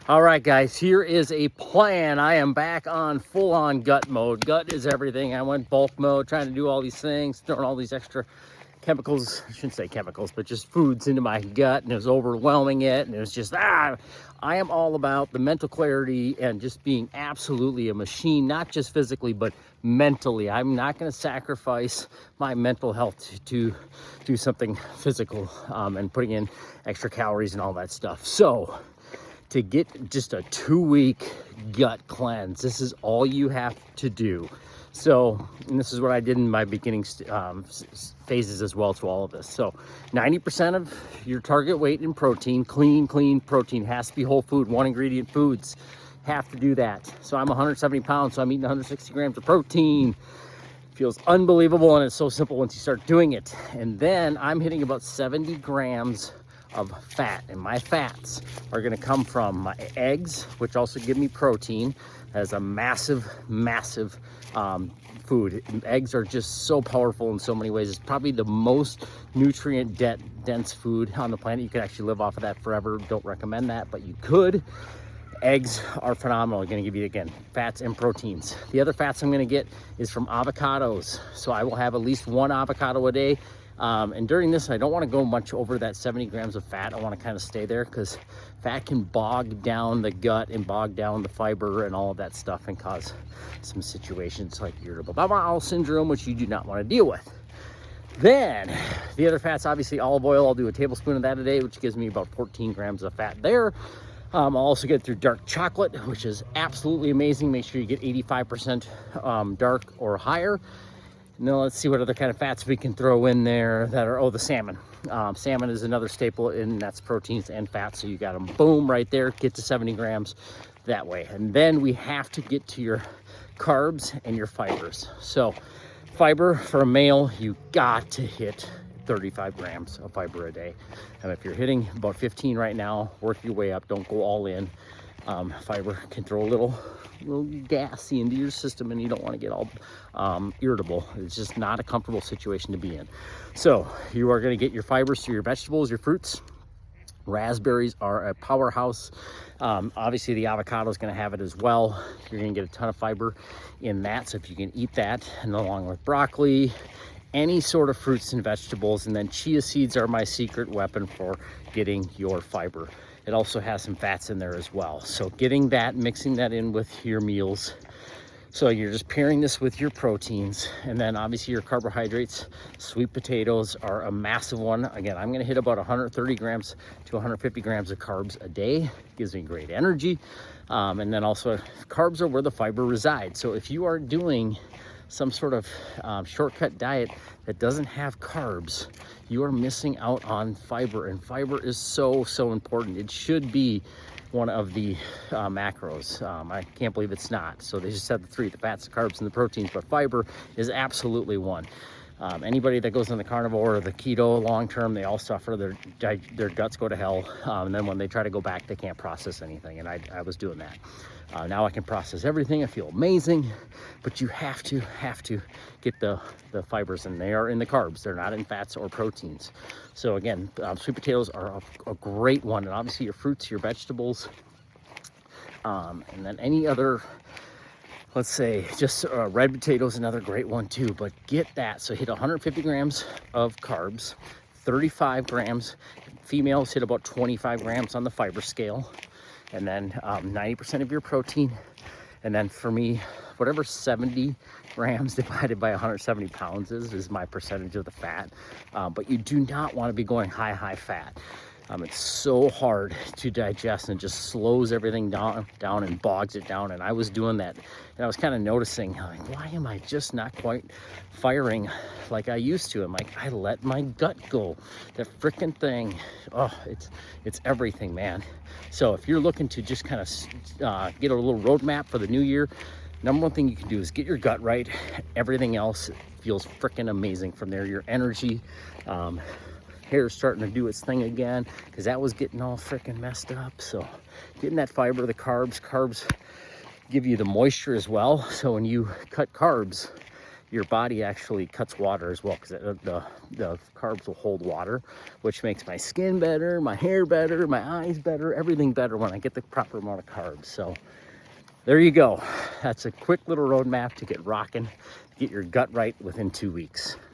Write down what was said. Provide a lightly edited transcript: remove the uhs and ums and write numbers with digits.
All right, guys, here is a plan. I am back on full-on gut mode. Gut is everything. I went bulk mode, trying to do all these things, throwing all these extra chemicals, I shouldn't say chemicals, but just foods into my gut, and it was overwhelming it, and it was just, I am all about the mental clarity and just being absolutely a machine, not just physically, but mentally. I'm not going to sacrifice my mental health to do something physical and putting in extra calories and all that stuff. So to get just a 2-week gut cleanse, this is all you have to do. So, and this is what I did in my beginning phases as well to all of this. So 90% of your target weight in protein, clean protein, has to be whole food, 1-ingredient foods, have to do that. So I'm 170 pounds, so I'm eating 160 grams of protein. Feels unbelievable, and it's so simple once you start doing it. And then I'm hitting about 70 grams of fat, and my fats are going to come from my eggs, which also give me protein. As a massive food. Eggs are just so powerful in so many ways. It's probably the most nutrient dense food on the planet. You could actually live off of that forever. Don't recommend that, but you could. Eggs are phenomenal. Going to give you, again, fats and proteins. The other fats I'm going to get is from avocados. So I will have at least 1 avocado a day. And during this, I don't want to go much over that 70 grams of fat. I want to kind of stay there because fat can bog down the gut and bog down the fiber and all of that stuff and cause some situations like irritable bowel syndrome, which you do not want to deal with. Then the other fats, obviously olive oil. I'll do a tablespoon of that a day, which gives me about 14 grams of fat there. I'll also get through dark chocolate, which is absolutely amazing. Make sure you get 85% dark or higher. Now let's see what other kind of fats we can throw in there that are, the salmon. Salmon is another staple, and that's proteins and fats. So you got them, boom, right there. Get to 70 grams that way. And then we have to get to your carbs and your fibers. So fiber for a male, you got to hit 35 grams of fiber a day. And if you're hitting about 15 right now, work your way up. Don't go all in. Fiber can throw a little gassy into your system, and you don't want to get all irritable. It's just not a comfortable situation to be in. So you are going to get your fibers through your vegetables, your fruits. Raspberries are a powerhouse. Obviously the avocado is going to have it as well. You're going to get a ton of fiber in that. So if you can eat that, and along with broccoli, any sort of fruits and vegetables, and then chia seeds are my secret weapon for getting your fiber. It also has some fats in there as well. So getting that, mixing that in with your meals. So you're just pairing this with your proteins, and then obviously your carbohydrates. Sweet potatoes are a massive one. Again, I'm gonna hit about 130 grams to 150 grams of carbs a day. Gives me great energy. And then also carbs are where the fiber resides. So if you are doing some sort of shortcut diet that doesn't have carbs, you are missing out on fiber, and fiber is so important. It should be one of the macros. I can't believe it's not. So they just said the 3, the fats, the carbs, and the proteins, but fiber is absolutely one. Anybody that goes on the carnivore or the keto long term, they all suffer. Their guts go to hell, and then when they try to go back, they can't process anything, and I was doing that. Now I can process everything. I feel amazing, but you have to get the fibers, and they are in the carbs. They're not in fats or proteins. So again, sweet potatoes are a great one, and obviously your fruits, your vegetables, and then any other, let's say just red potatoes, another great one too. But get that. So hit 150 grams of carbs, 35 grams. Females hit about 25 grams on the fiber scale, and then 90% of your protein. And then for me, whatever 70 grams divided by 170 pounds is my percentage of the fat. But you do not want to be going high fat. It's so hard to digest, and it just slows everything down and bogs it down. And I was doing that, and I was kind of noticing, like, why am I just not quite firing like I used to? I'm like, I let my gut go. That freaking thing, it's everything, man. So if you're looking to just kind of get a little roadmap for the new year, number one thing you can do is get your gut right. Everything else feels freaking amazing from there. Your energy, hair's starting to do its thing again, because that was getting all freaking messed up. So getting that fiber, the carbs give you the moisture as well. So when you cut carbs, your body actually cuts water as well, because the carbs will hold water, which makes my skin better, my hair better, my eyes better, everything better when I get the proper amount of carbs. So there you go. That's a quick little roadmap to get rocking, get your gut right within 2 weeks.